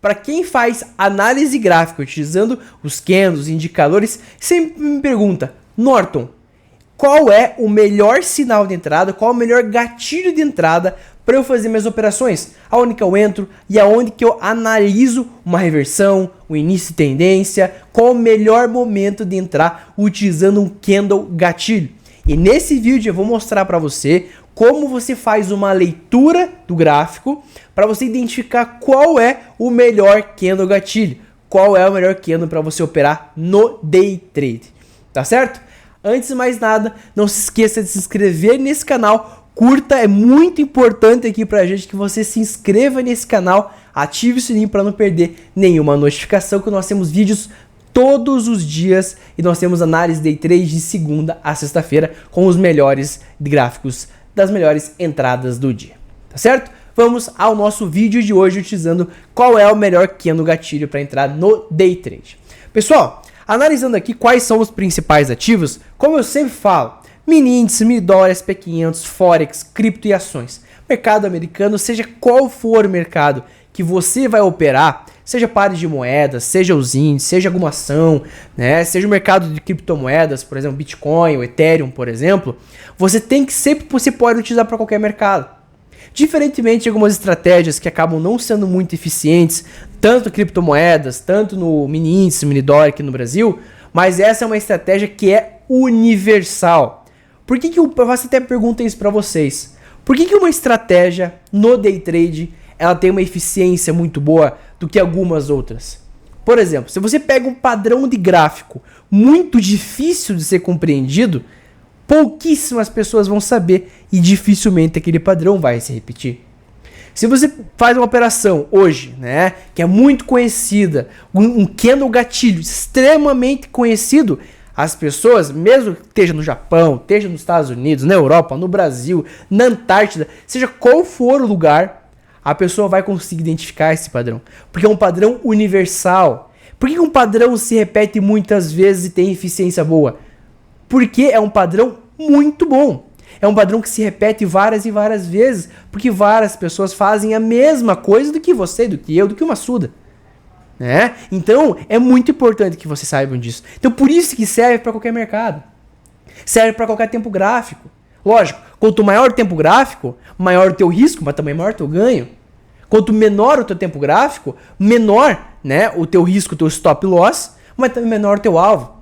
Para quem faz análise gráfica utilizando os candles, os indicadores, sempre me pergunta, Norton, qual é o melhor sinal de entrada, qual é o melhor gatilho de entrada para eu fazer minhas operações? Aonde que eu entro e aonde que eu analiso uma reversão, o início de tendência, qual o melhor momento de entrar utilizando um candle gatilho? E nesse vídeo eu vou mostrar para você como você faz uma leitura do gráfico para você identificar qual é o melhor candle gatilho, qual é o melhor candle para você operar no day trade, tá certo? Antes de mais nada, não se esqueça de se inscrever nesse canal, curta, é muito importante aqui pra gente que você se inscreva nesse canal, ative o sininho para não perder nenhuma notificação, que nós temos vídeos todos os dias e nós temos análise day trade de segunda a sexta-feira com os melhores gráficos das melhores entradas do dia, tá certo? Vamos ao nosso vídeo de hoje utilizando qual é o melhor candle gatilho para entrar no day trade. Pessoal, analisando aqui quais são os principais ativos, como eu sempre falo, mini índice, mini dólar, SP500, Forex, cripto e ações. Mercado americano, seja qual for o mercado que você vai operar, seja pares de moedas, seja os índices, seja alguma ação, né, seja o mercado de criptomoedas, por exemplo, Bitcoin, o Ethereum, por exemplo, você tem que sempre, você pode utilizar para qualquer mercado. Diferentemente de algumas estratégias que acabam não sendo muito eficientes, tanto criptomoedas, tanto no mini índice, mini dólar aqui no Brasil, mas essa é uma estratégia que é universal. Por que eu faço até pergunta isso para vocês? Por que uma estratégia no day trade ela tem uma eficiência muito boa do que algumas outras? Por exemplo, se você pega um padrão de gráfico muito difícil de ser compreendido, pouquíssimas pessoas vão saber e dificilmente aquele padrão vai se repetir. Se você faz uma operação hoje, né, que é muito conhecida, um candle gatilho extremamente conhecido, as pessoas, mesmo que esteja no Japão, esteja nos Estados Unidos, na Europa, no Brasil, na Antártida, seja qual for o lugar, a pessoa vai conseguir identificar esse padrão, porque é um padrão universal. Por que um padrão se repete muitas vezes e tem eficiência boa? Porque é um padrão muito bom. É um padrão que se repete várias e várias vezes, porque várias pessoas fazem a mesma coisa do que você, do que eu, do que uma Suda, né? Então, é muito importante que vocês saibam disso. Então, por isso que serve para qualquer mercado. Serve para qualquer tempo gráfico. Lógico, quanto maior o tempo gráfico, maior o teu risco, mas também maior o teu ganho. Quanto menor o teu tempo gráfico, menor, né, o teu risco, o teu stop loss, mas também menor o teu alvo,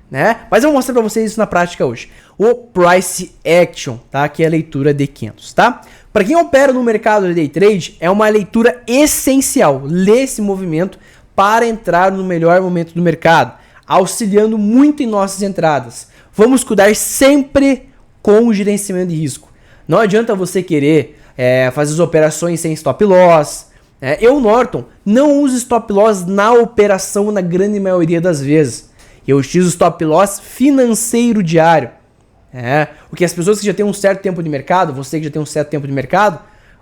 né? Mas eu vou mostrar para vocês isso na prática hoje. O Price Action, tá? Que é a leitura de candles, tá? Para quem opera no mercado de day trade, é uma leitura essencial. Ler esse movimento para entrar no melhor momento do mercado, auxiliando muito em nossas entradas. Vamos cuidar sempre com o gerenciamento de risco. Não adianta você querer fazer as operações sem stop loss. Eu, Norton, não uso stop loss na operação na grande maioria das vezes. Eu utilizo stop loss financeiro diário. O que as pessoas que já têm um certo tempo de mercado, você que já tem um certo tempo de mercado,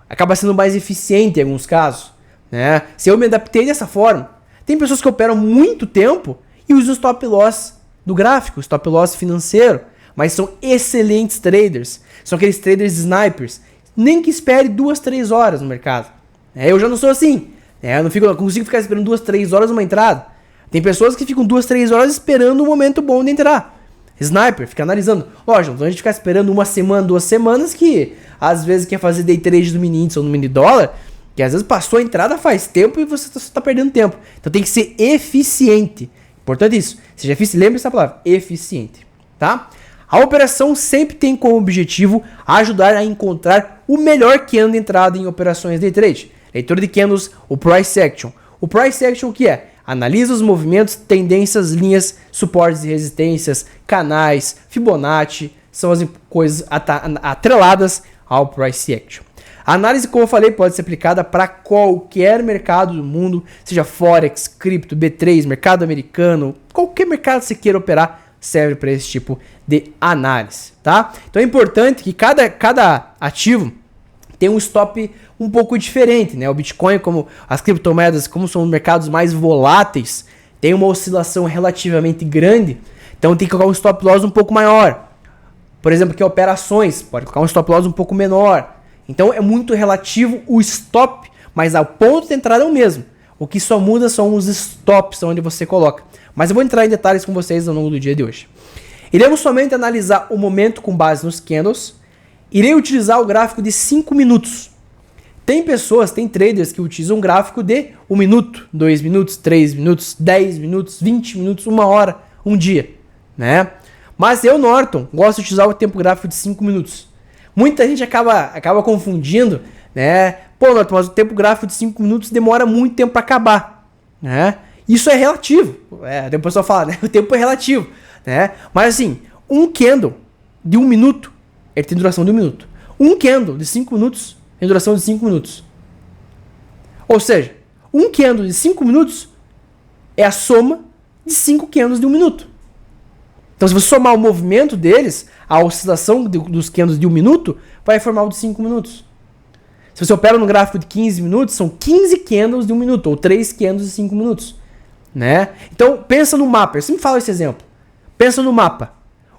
acaba sendo mais eficiente em alguns casos, né? Se eu me adaptei dessa forma, tem pessoas que operam muito tempo e usam stop loss do gráfico, stop loss financeiro, mas são excelentes traders, são aqueles traders snipers, nem que espere 2, 3 horas no mercado. Eu já não sou assim, eu não consigo ficar esperando 2, 3 horas numa entrada. Tem pessoas que ficam 2, 3 horas esperando um momento bom de entrar. Sniper, fica analisando. Lógico, então a gente ficar esperando uma semana, 2 semanas, que às vezes quer fazer day trade no mini índice ou no mini dólar, que às vezes passou a entrada faz tempo e você está perdendo tempo. Então tem que ser eficiente. Importante isso. Seja eficiente, lembre essa palavra, eficiente, tá? A operação sempre tem como objetivo ajudar a encontrar o melhor candle de entrada em operações day trade. Leitura de candles, o Price Action. O Price Action o que é? Analisa os movimentos, tendências, linhas, suportes e resistências, canais, Fibonacci, são as coisas atreladas ao Price Action. A análise, como eu falei, pode ser aplicada para qualquer mercado do mundo, seja Forex, cripto, B3, mercado americano, qualquer mercado que você queira operar serve para esse tipo de análise, tá? Então é importante que cada ativo tem um stop um pouco diferente, né? O Bitcoin, como as criptomoedas, como são mercados mais voláteis, tem uma oscilação relativamente grande, então tem que colocar um stop loss um pouco maior. Por exemplo, que operações, pode colocar um stop loss um pouco menor. Então é muito relativo o stop, mas o ponto de entrada é o mesmo. O que só muda são os stops onde você coloca. Mas eu vou entrar em detalhes com vocês ao longo do dia de hoje. Iremos somente analisar o momento com base nos candles. Irei utilizar o gráfico de 5 minutos. Tem pessoas, tem traders que utilizam um gráfico de 1 minuto, 2 minutos, 3 minutos, 10 minutos, 20 minutos, 1 hora, um dia, né? Mas eu, Norton, gosto de utilizar o tempo gráfico de 5 minutos. Muita gente acaba confundindo, né? Pô, Norton, mas o tempo gráfico de 5 minutos demora muito tempo para acabar, né? Isso é relativo. O pessoal fala, né? O tempo é relativo, né? Mas assim, um candle de 1 minuto, ele tem duração de 1 minuto. Um candle de 5 minutos tem duração de 5 minutos. Ou seja, um candle de 5 minutos é a soma de 5 candles de 1 minuto. Então, se você somar o movimento deles, a oscilação dos candles de 1 minuto, vai formar o de 5 minutos. Se você opera no gráfico de 15 minutos, são 15 candles de 1 minuto, ou 3 candles de 5 minutos. Né? Então, pensa no mapa. Eu sempre falo esse exemplo. Pensa no mapa.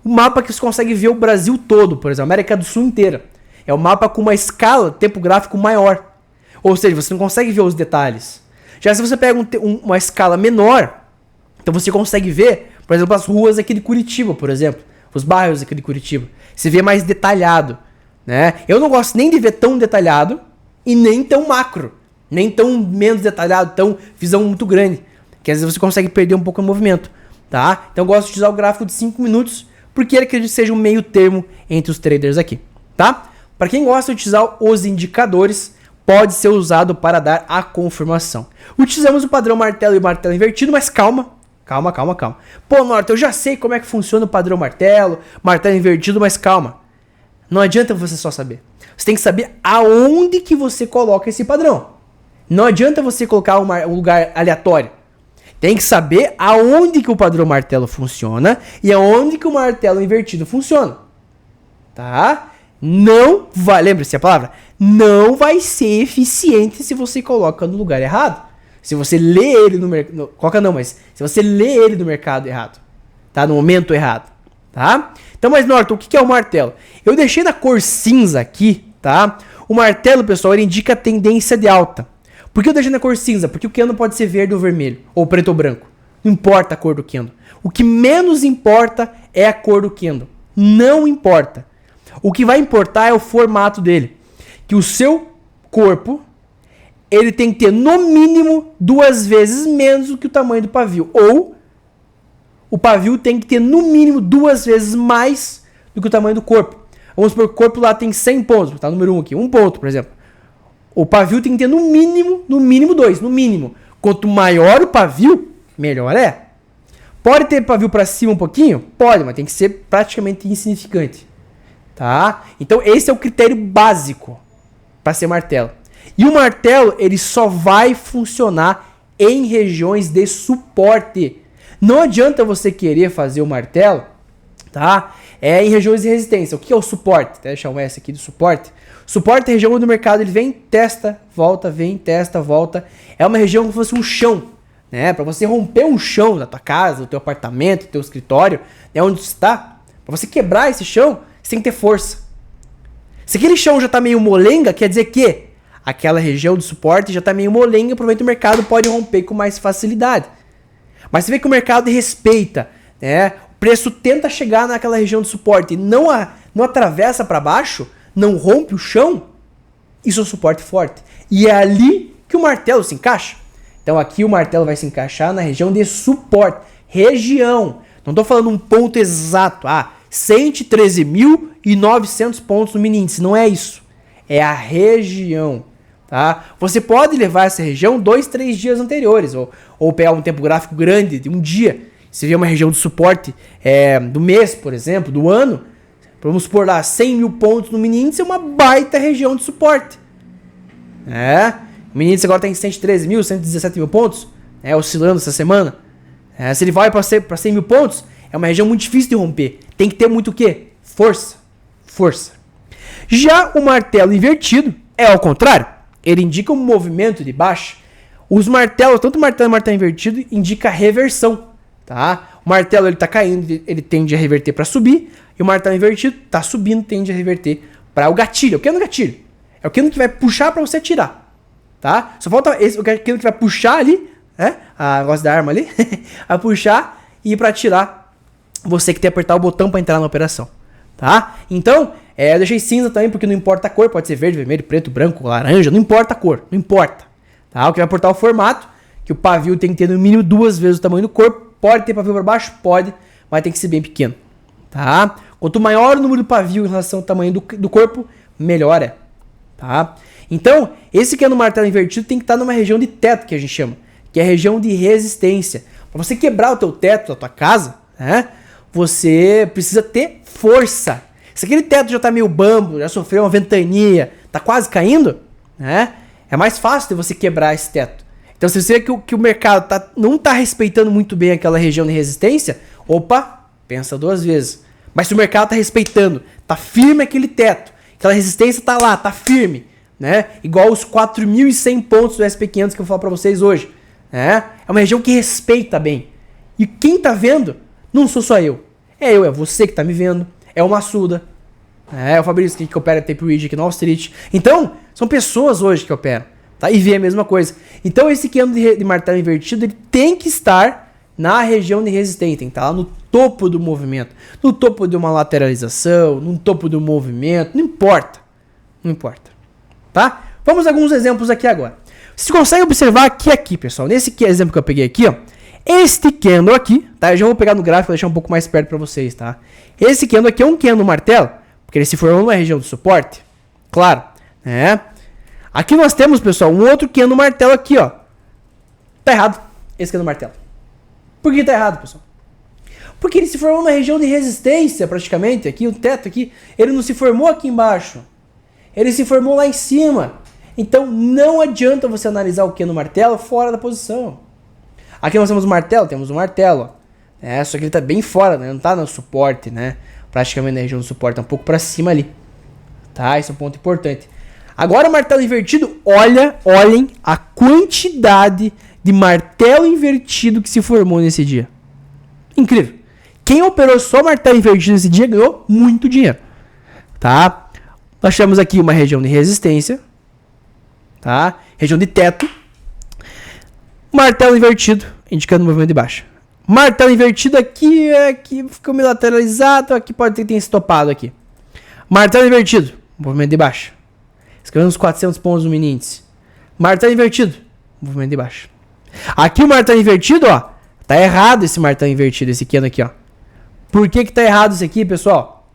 O mapa que você consegue ver o Brasil todo, por exemplo, a América do Sul inteira. É um mapa com uma escala, tempo gráfico maior. Ou seja, você não consegue ver os detalhes. Já se você pega uma escala menor, então você consegue ver, por exemplo, as ruas aqui de Curitiba, por exemplo. Os bairros aqui de Curitiba. Você vê mais detalhado. Né? Eu não gosto nem de ver tão detalhado e nem tão macro. Nem tão menos detalhado, tão visão muito grande. Que às vezes você consegue perder um pouco o movimento. Tá? Então eu gosto de usar o gráfico de 5 minutos, porque ele acredito que seja um meio termo entre os traders aqui. Tá? Para quem gosta de utilizar os indicadores, pode ser usado para dar a confirmação. Utilizamos o padrão martelo e martelo invertido, mas calma. Calma. Pô, Norton, eu já sei como é que funciona o padrão martelo, martelo invertido, mas calma. Não adianta você só saber. Você tem que saber aonde que você coloca esse padrão. Não adianta você colocar um lugar aleatório. Tem que saber aonde que o padrão martelo funciona e aonde que o martelo invertido funciona. Tá? Não vai, lembre-se a palavra, não vai ser eficiente se você coloca no lugar errado. Se você lê ele no mercado, coloca não, mas se você lê ele no mercado errado, tá? No momento errado, tá? Então, mas Norton, o que é o martelo? Eu deixei na cor cinza aqui, tá? O martelo, pessoal, ele indica a tendência de alta. Por que eu deixei na cor cinza? Porque o candle pode ser verde ou vermelho, ou preto ou branco. Não importa a cor do candle. O que menos importa é a cor do candle. Não importa. O que vai importar é o formato dele. Que o seu corpo, ele tem que ter no mínimo 2 vezes menos do que o tamanho do pavio. Ou o pavio tem que ter no mínimo 2 vezes mais do que o tamanho do corpo. Vamos supor que o corpo lá tem 100 pontos. Tá, número 1 aqui. 1 ponto, por exemplo. O pavio tem que ter no mínimo 2. No mínimo. Quanto maior o pavio, melhor é. Pode ter pavio para cima um pouquinho? Pode, mas tem que ser praticamente insignificante. Tá? Então esse é o critério básico para ser martelo. E o martelo, ele só vai funcionar em regiões de suporte. Não adianta você querer fazer o martelo, tá? Em regiões de resistência. O que é o suporte? Vou deixar um S aqui do suporte. Suporte é a região onde o mercado ele vem, testa, volta, vem, testa, volta. É uma região como se fosse um chão, né? Para você romper um chão da tua casa, do teu apartamento, do teu escritório, né, onde você está, para você quebrar esse chão, você tem que ter força. Se aquele chão já está meio molenga, quer dizer que aquela região de suporte já está meio molenga, provavelmente o mercado pode romper com mais facilidade. Mas você vê que o mercado respeita, né? O preço tenta chegar naquela região de suporte e não atravessa para baixo, não rompe o chão, isso é um suporte forte. E é ali que o martelo se encaixa. Então aqui o martelo vai se encaixar na região de suporte. Região. Não estou falando um ponto exato. 113.900 pontos no mini índice. Não é isso. É a região. Tá? Você pode levar essa região 2, 3 dias anteriores. Ou pegar um tempo gráfico grande de um dia. Se vier uma região de suporte do mês, por exemplo, do ano. Vamos supor lá 100 mil pontos no mini índice. É uma baita região de suporte. O mini índice agora tem 113 mil, 117 mil pontos. Oscilando essa semana. Se ele vai para 100 mil pontos, é uma região muito difícil de romper. Tem que ter muito o quê? Força. Força. Já o martelo invertido é ao contrário. Ele indica um movimento de baixa. Os martelos, tanto o martelo e o martelo invertido, indica reversão. Tá? O martelo ele tá caindo, ele tende a reverter para subir. E o martelo invertido tá subindo, tende a reverter para o gatilho. O que é no gatilho? É o que vai puxar para você tirar. tá? Só falta aquilo que vai puxar ali, né? A negócio da arma ali, a puxar e ir pra atirar. Você que tem que apertar o botão pra entrar na operação, tá? Então, eu deixei cinza também porque não importa a cor, pode ser verde, vermelho, preto, branco, laranja, não importa a cor, não importa, tá? O que vai importar é o formato, que o pavio tem que ter no mínimo 2 vezes o tamanho do corpo. Pode ter pavio para baixo? Pode, mas tem que ser bem pequeno, tá? Quanto maior o número do pavio em relação ao tamanho do corpo, melhor é, tá? Então, esse que é no martelo invertido tem que estar numa região de teto, que a gente chama, que é a região de resistência. Para você quebrar o teu teto da tua casa, né, você precisa ter força. Se aquele teto já tá meio bambo, já sofreu uma ventania, tá quase caindo, né, é mais fácil de você quebrar esse teto. Então, se você vê que o mercado não tá respeitando muito bem aquela região de resistência, opa, pensa 2 vezes. Mas se o mercado tá respeitando, tá firme aquele teto, aquela resistência tá lá, tá firme, né? Igual os 4.100 pontos do SP500 que eu vou falar pra vocês hoje, né? É uma região que respeita bem. E quem tá vendo, não sou só eu. É você que tá me vendo, é o Massuda, é o Fabrício que opera Tape Ridge aqui no Wall Street. Então, são pessoas hoje que operam, tá? E vê a mesma coisa. Então, esse candle de martelo invertido, ele tem que estar na região de resistência, tem que estar lá no topo do movimento, no topo de uma lateralização, no topo do movimento, não importa, não importa, tá? Vamos a alguns exemplos aqui agora. Você consegue observar que aqui, pessoal, nesse exemplo que eu peguei aqui, ó, este candle aqui, tá? Eu já vou pegar no gráfico e deixar um pouco mais perto para vocês, tá? Esse candle aqui é um candle martelo, porque ele se formou numa região de suporte, claro, né? Aqui nós temos, pessoal, um outro candle martelo aqui, ó. Tá errado, esse candle martelo. Por que tá errado, pessoal? Porque ele se formou numa região de resistência, praticamente, aqui, o teto aqui, ele não se formou aqui embaixo. Ele se formou lá em cima. Então, não adianta você analisar o candle martelo fora da posição. Aqui nós temos um martelo, ó. Só que ele tá bem fora, né? Não tá no suporte, né? Praticamente na região do suporte, tá um pouco para cima ali. Tá? Esse é um ponto importante. Agora o martelo invertido, olhem a quantidade de martelo invertido que se formou nesse dia. Incrível. Quem operou só martelo invertido nesse dia ganhou muito dinheiro. Tá? Nós temos aqui uma região de resistência. Tá? Região de teto. Martelo invertido, indicando o movimento de baixa. Martelo invertido aqui ficou meio lateralizado. Aqui pode ter estopado aqui. Martelo invertido, movimento de baixa. Escrevendo uns 400 pontos no mini índice. Martelo invertido, movimento de baixa. Aqui o martelo invertido, ó. Tá errado esse martelo invertido, esse candle aqui, ó. Por que tá errado esse aqui, pessoal?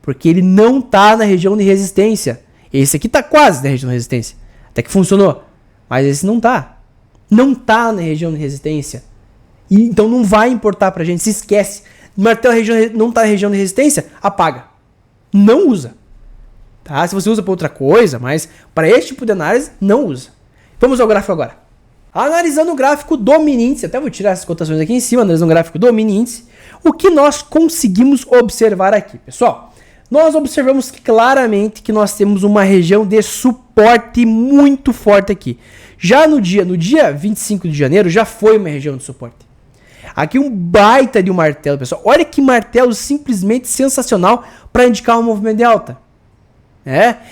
Porque ele não tá na região de resistência. Esse aqui tá quase na região de resistência. Até que funcionou. Mas esse não tá. Não tá na região de resistência. E, então não vai importar pra gente. Se esquece. Martelo não tá na região de resistência, apaga. Não usa. Tá? Se você usa pra outra coisa, mas para esse tipo de análise, não usa. Vamos ao gráfico agora. Analisando o gráfico do mini índice, até vou tirar essas cotações aqui em cima, analisando o gráfico do mini índice, o que nós conseguimos observar aqui, pessoal? Nós observamos claramente que nós temos uma região de suporte muito forte aqui. Já no dia 25 de janeiro, já foi uma região de suporte. Aqui um baita de um martelo, pessoal. Olha que martelo simplesmente sensacional para indicar um movimento de alta.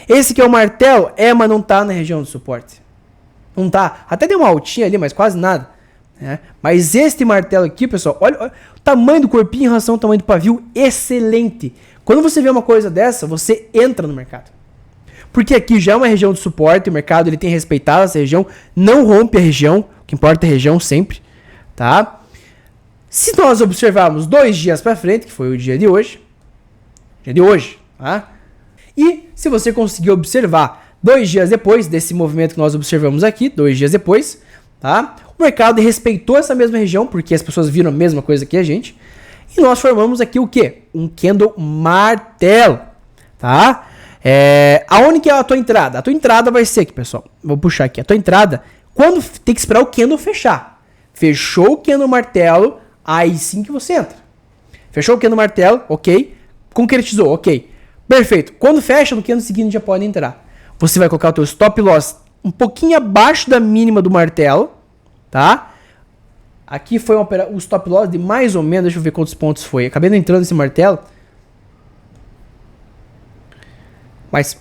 Esse que é o martelo, mas não está na região de suporte. Não tá. Até deu uma altinha ali, mas quase nada. Mas este martelo aqui, pessoal, olha o tamanho do corpinho em relação ao tamanho do pavio, excelente. Quando você vê uma coisa dessa, você entra no mercado. Porque aqui já é uma região de suporte, o mercado ele tem respeitado essa região, não rompe a região, o que importa é a região sempre, tá? Se nós observarmos 2 dias para frente, que foi o dia de hoje, tá? E se você conseguir observar 2 dias depois desse movimento que nós observamos aqui, 2 dias depois, tá? O mercado respeitou essa mesma região, porque as pessoas viram a mesma coisa que a gente. E nós formamos aqui o quê? Um candle martelo, tá? Aonde que é a tua entrada? A tua entrada vai ser aqui, pessoal. Vou puxar aqui. A tua entrada, quando tem que esperar o candle fechar. Fechou o candle martelo, aí sim que você entra. Fechou o candle martelo, ok. Concretizou, ok. Perfeito. Quando fecha, no candle seguinte já pode entrar. Você vai colocar o teu stop loss um pouquinho abaixo da mínima do martelo, tá? Aqui foi o stop loss de mais ou menos, deixa eu ver quantos pontos foi. Acabei não entrando nesse martelo. Mas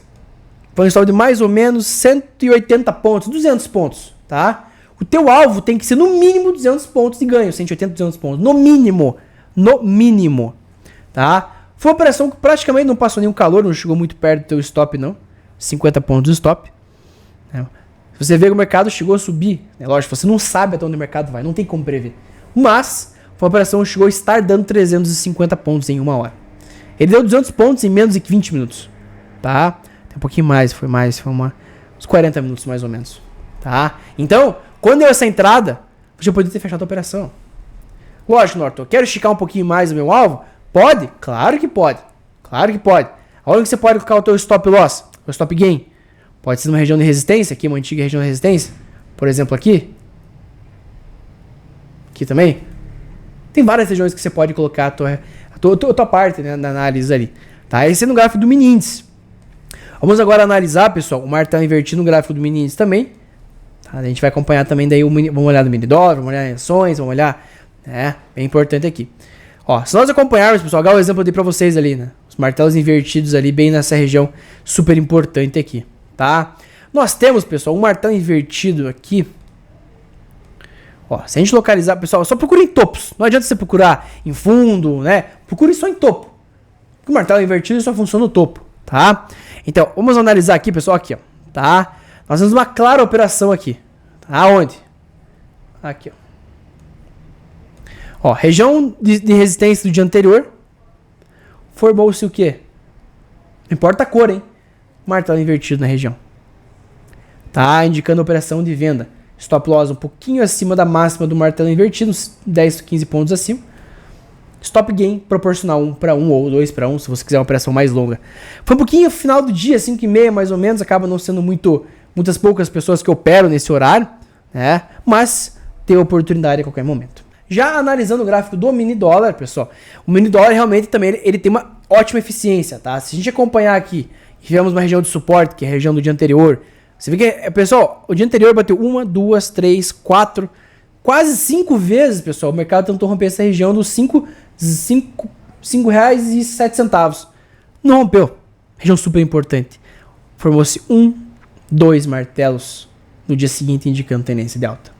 Foi um stop de mais ou menos 180 pontos, 200 pontos, tá? O teu alvo tem que ser no mínimo 200 pontos de ganho, 180, 200 pontos, no mínimo, tá? Foi uma operação que praticamente não passou nenhum calor, não chegou muito perto do teu stop não, 50 pontos de stop. Se você vê que o mercado chegou a subir, é lógico, você não sabe até onde o mercado vai, não tem como prever. Mas, foi uma operação que chegou a estar dando 350 pontos em uma hora. Ele deu 200 pontos em menos de 20 minutos, tá? Tem um pouquinho mais, foi uns 40 minutos mais ou menos, tá? Então, quando deu essa entrada, você já poderia ter fechado a operação. Lógico, Norton, quero esticar um pouquinho mais o meu alvo? Pode? Claro que pode. Aonde que você pode colocar o teu stop loss, o stop gain? Pode ser numa região de resistência, aqui uma antiga região de resistência. Por exemplo, aqui. Aqui também. Tem várias regiões que você pode colocar a tua parte, né, na análise ali. Tá? Esse é no gráfico do mini índice. Vamos agora analisar, pessoal, o martelo invertido no gráfico do mini índice também. Tá? A gente vai acompanhar também daí vamos olhar no mini dólar, vamos olhar em ações, vamos olhar, né, bem importante aqui. Ó, se nós acompanharmos, pessoal, o exemplo eu dei pra vocês ali, né? Os martelos invertidos ali bem nessa região super importante aqui, tá? Nós temos, pessoal, um martelo invertido aqui. Ó, se a gente localizar, pessoal, só procura em topos. Não adianta você procurar em fundo, né? Procure só em topo. Porque o martelo invertido só funciona no topo, tá? Então, vamos analisar aqui, pessoal, aqui, ó, tá? Nós temos uma clara operação aqui. Tá? Onde? Aqui, ó. Ó, região de resistência do dia anterior. Formou-se o quê? Não importa a cor, hein? Martelo invertido na região. Tá indicando a operação de venda. Stop loss um pouquinho acima da máxima do martelo invertido, uns 10, 15 pontos acima. Stop gain proporcional 1 para 1 ou 2 para 1, se você quiser uma operação mais longa. Foi um pouquinho final do dia, 5h30 mais ou menos. Acaba não sendo muitas poucas pessoas que operam nesse horário, né? Mas tem oportunidade a qualquer momento. Já analisando o gráfico do mini dólar, pessoal, o mini dólar realmente também ele tem uma ótima eficiência, tá? Se a gente acompanhar aqui, tivemos uma região de suporte, que é a região do dia anterior, você vê que, pessoal, o dia anterior bateu 1, 2, 3, 4, quase 5 vezes, pessoal, o mercado tentou romper essa região dos R$5,07. Não rompeu. Região super importante. Formou-se 1, 2 martelos no dia seguinte, indicando tendência de alta.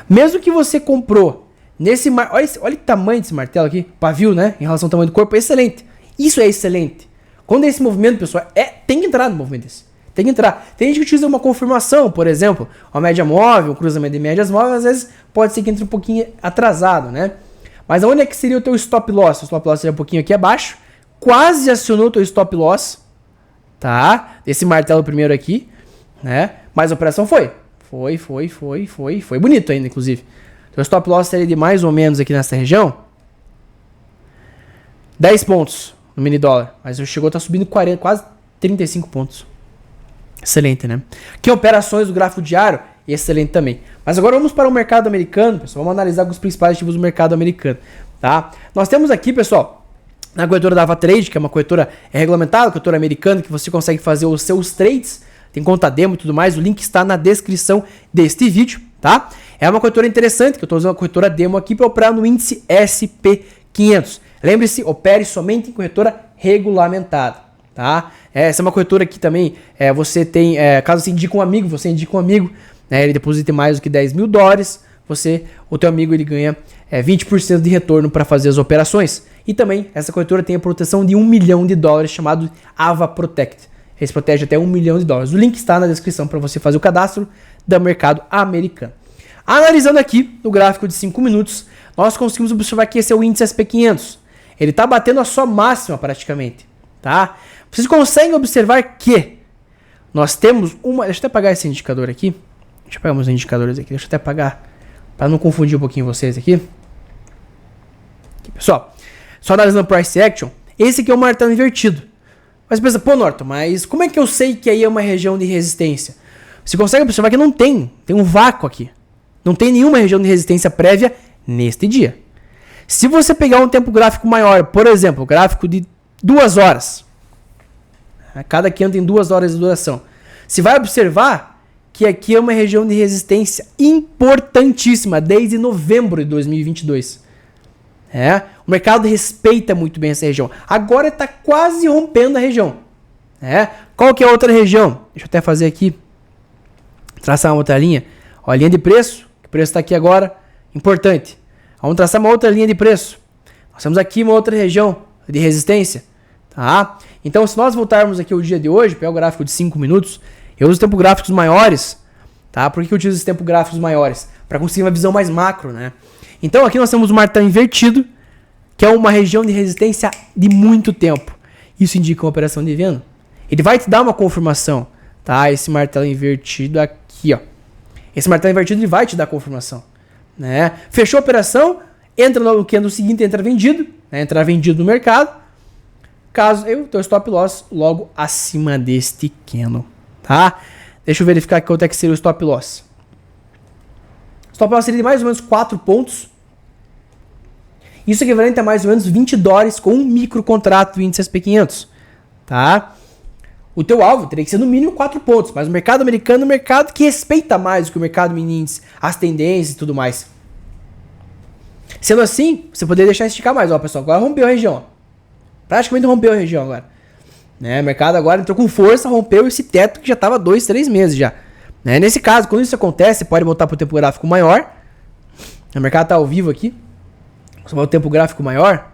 Mesmo que você comprou nesse olha o tamanho desse martelo aqui, pavio, né? Em relação ao tamanho do corpo, é excelente. Isso é excelente. Quando é esse movimento, pessoal, tem que entrar no movimento desse. Tem que entrar. Tem gente que utiliza uma confirmação, por exemplo, uma média móvel, um cruzamento de médias móveis, às vezes pode ser que entre um pouquinho atrasado, né? Mas onde é que seria o teu stop loss? O stop loss seria um pouquinho aqui abaixo. Quase acionou o teu stop loss, tá? Esse martelo primeiro aqui, né? Mas a operação foi bonito ainda, inclusive. O stop loss seria de mais ou menos aqui nessa região 10 pontos no mini dólar. Mas chegou a estar subindo 40, quase 35 pontos. Excelente, né? Aqui operações do gráfico diário, excelente também. Mas agora vamos para o mercado americano, pessoal. Vamos analisar os principais ativos do mercado americano, tá? Nós temos aqui, pessoal, na corretora da AvaTrade, que é uma corretora regulamentada, corretora americana, que você consegue fazer os seus trades, tem conta demo e tudo mais. O link está na descrição deste vídeo, tá? É uma corretora interessante, que eu estou usando uma corretora demo aqui para operar no índice SP500. Lembre-se, opere somente em corretora regulamentada, tá? Essa é uma corretora que também você tem, caso você indique um amigo, né, ele deposite mais do que $10 mil, o teu amigo ele ganha 20% de retorno para fazer as operações. E também essa corretora tem a proteção de $1 milhão, chamado Ava Protect. Eles protegem até $1 milhão. O link está na descrição para você fazer o cadastro do mercado americano. Analisando aqui no gráfico de 5 minutos, nós conseguimos observar que esse é o índice SP500. Ele está batendo a sua máxima praticamente, tá? Vocês conseguem observar que nós temos uma... Deixa eu até apagar esse indicador aqui. Deixa eu pegar uns indicadores aqui. Deixa eu até apagar para não confundir um pouquinho vocês aqui. Pessoal, só analisando o Price Action, esse aqui é o martelo invertido. Mas pensa, pô, Norton, mas como é que eu sei que aí é uma região de resistência? Você consegue observar que não tem um vácuo aqui. Não tem nenhuma região de resistência prévia neste dia. Se você pegar um tempo gráfico maior, por exemplo, o gráfico de 2 horas, cada candle tem 2 horas de duração, você vai observar que aqui é uma região de resistência importantíssima desde novembro de 2022. O mercado respeita muito bem essa região. Agora está quase rompendo a região. né? Qual que é a outra região? Deixa eu até fazer aqui, traçar uma outra linha. Ó, a linha de preço, o preço está aqui agora, importante. Vamos traçar uma outra linha de preço. Nós temos aqui uma outra região de resistência, tá? Então, se nós voltarmos aqui ao dia de hoje, pegar o gráfico de 5 minutos, eu uso tempos gráficos maiores, tá? Por que eu utilizo os tempos gráficos maiores? Para conseguir uma visão mais macro, né? Então, aqui nós temos o martelo invertido, que é uma região de resistência de muito tempo. Isso indica uma operação de venda. Ele vai te dar uma confirmação, tá? Esse martelo invertido aqui, ó. Esse martelo invertido ele vai te dar confirmação, né? Fechou a operação, entra no candle seguinte, entra vendido, né? Entrar vendido no mercado. Caso eu tenho stop loss logo acima deste candle, tá? Deixa eu verificar quanto é que seria o stop loss. Stop loss seria de mais ou menos 4 pontos. Isso é equivalente a mais ou menos $20 com um micro contrato do índice SP500, tá? O teu alvo teria que ser no mínimo 4 pontos, mas o mercado americano é um mercado que respeita mais do que o mercado mini índice, as tendências e tudo mais. Sendo assim, você poderia deixar esticar mais. Ó, pessoal, agora rompeu a região. Ó. Praticamente rompeu a região agora. Né? O mercado agora entrou com força, rompeu esse teto que já estava 2, 3 meses já. Né? Nesse caso, quando isso acontece, você pode botar para o tempo gráfico maior. O mercado está ao vivo aqui. Só o tempo gráfico maior.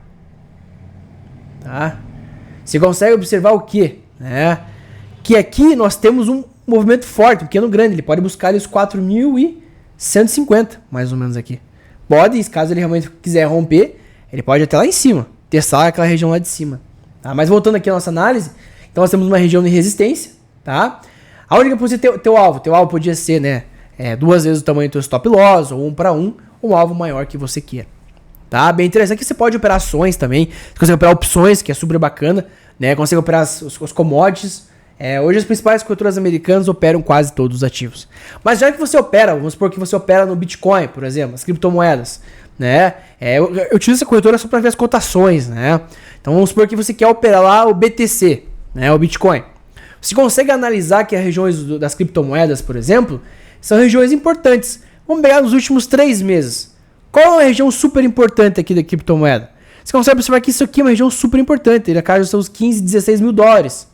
Tá? Você consegue observar o quê? Né? Que aqui nós temos um movimento forte, um pequeno grande. Ele pode buscar ali os 4.150, mais ou menos aqui. Pode, caso ele realmente quiser romper, ele pode ir até lá em cima. Testar aquela região lá de cima. Tá? Mas voltando aqui à nossa análise, então nós temos uma região de resistência. Tá? A única coisa é teu alvo. Teu alvo podia ser, né, 2 vezes o tamanho do teu stop loss, ou 1 para 1, um alvo maior que você queira. Tá? Bem interessante que você pode operar ações também. Você consegue operar opções, que é super bacana. Né? Consegue operar os commodities. Hoje as principais corretoras americanas operam quase todos os ativos. Mas já que você opera, vamos supor que você opera no Bitcoin, por exemplo, as criptomoedas. Né? Eu utilizo essa corretora só para ver as cotações. Né? Então vamos supor que você quer operar lá o BTC, né? O Bitcoin. Você consegue analisar que as regiões das criptomoedas, por exemplo, são regiões importantes. Vamos pegar nos últimos 3 meses. Qual é a região super importante aqui da criptomoeda? Você consegue observar que isso aqui é uma região super importante. Ele acaba de ser os 15, 16 mil dólares.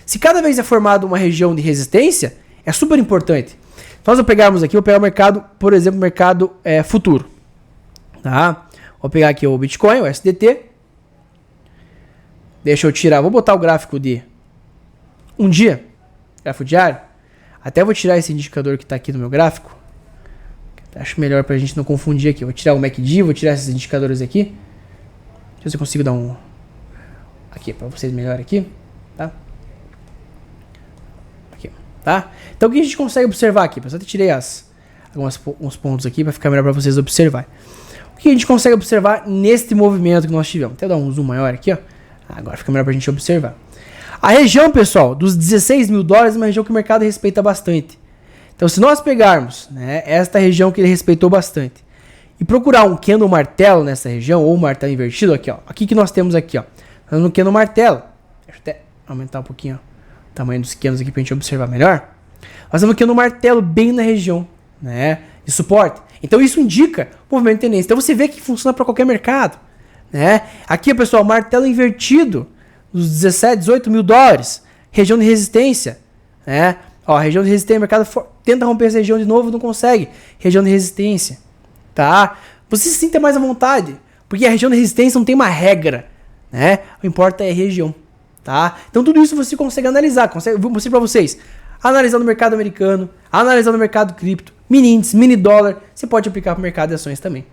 Se cada vez é formada uma região de resistência, é super importante. Se nós pegarmos aqui, vou pegar o mercado, por exemplo, o mercado futuro. Tá? Vou pegar aqui o Bitcoin, o SDT. Deixa eu tirar, vou botar o gráfico de um dia, gráfico diário. Até vou tirar esse indicador que está aqui no meu gráfico. Acho melhor pra gente não confundir aqui. Vou tirar o MACD, vou tirar esses indicadores aqui. Deixa eu ver se eu consigo dar um... Aqui, pra vocês melhor aqui. Tá? Aqui, tá? Então o que a gente consegue observar aqui? Eu só tirei uns pontos aqui pra ficar melhor pra vocês observarem. O que a gente consegue observar neste movimento que nós tivemos? Até dar um zoom maior aqui, ó. Agora fica melhor pra gente observar. A região, pessoal, dos 16 mil dólares é uma região que o mercado respeita bastante. Então, se nós pegarmos, né, esta região que ele respeitou bastante e procurar um candle martelo nessa região, ou um martelo invertido, aqui, ó. Aqui que nós temos aqui, ó. No candle martelo. Deixa eu até aumentar um pouquinho, ó, o tamanho dos candles aqui pra gente observar melhor. Nós temos um candle martelo bem na região, né, de suporte. Então, isso indica movimento de tendência. Então, você vê que funciona para qualquer mercado, né? Aqui, pessoal, martelo invertido dos 17, 18 mil dólares. Região de resistência, né? Ó, região de resistência, o mercado tenta romper essa região de novo, não consegue. Região de resistência, tá? Você se sinta mais à vontade, porque a região de resistência não tem uma regra, né? O que importa é a região, tá? Então tudo isso você consegue analisar, vou mostrar pra vocês. Analisar no mercado americano, analisar no mercado cripto, mini índice, mini dólar, você pode aplicar para o mercado de ações também.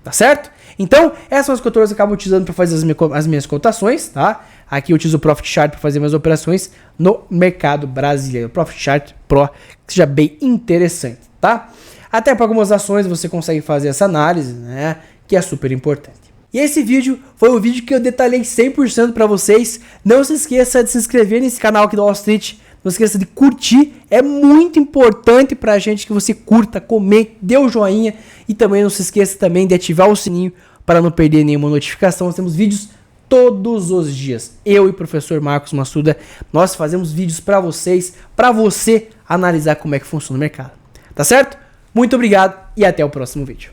Tá certo? Então, essas são as corretoras que eu acabo utilizando para fazer as minhas cotações, tá? Aqui eu utilizo o Profit Chart para fazer minhas operações no mercado brasileiro. Profit Chart Pro, que seja bem interessante, tá? Até para algumas ações você consegue fazer essa análise, né? Que é super importante. E esse vídeo foi o vídeo que eu detalhei 100% para vocês. Não se esqueça de se inscrever nesse canal aqui do Wall Street. Não esqueça de curtir, é muito importante pra gente que você curta, comente, dê o joinha e também não se esqueça também de ativar o sininho para não perder nenhuma notificação. Nós temos vídeos todos os dias. Eu e o professor Marcos Massuda, nós fazemos vídeos para vocês, para você analisar como é que funciona o mercado. Tá certo? Muito obrigado e até o próximo vídeo.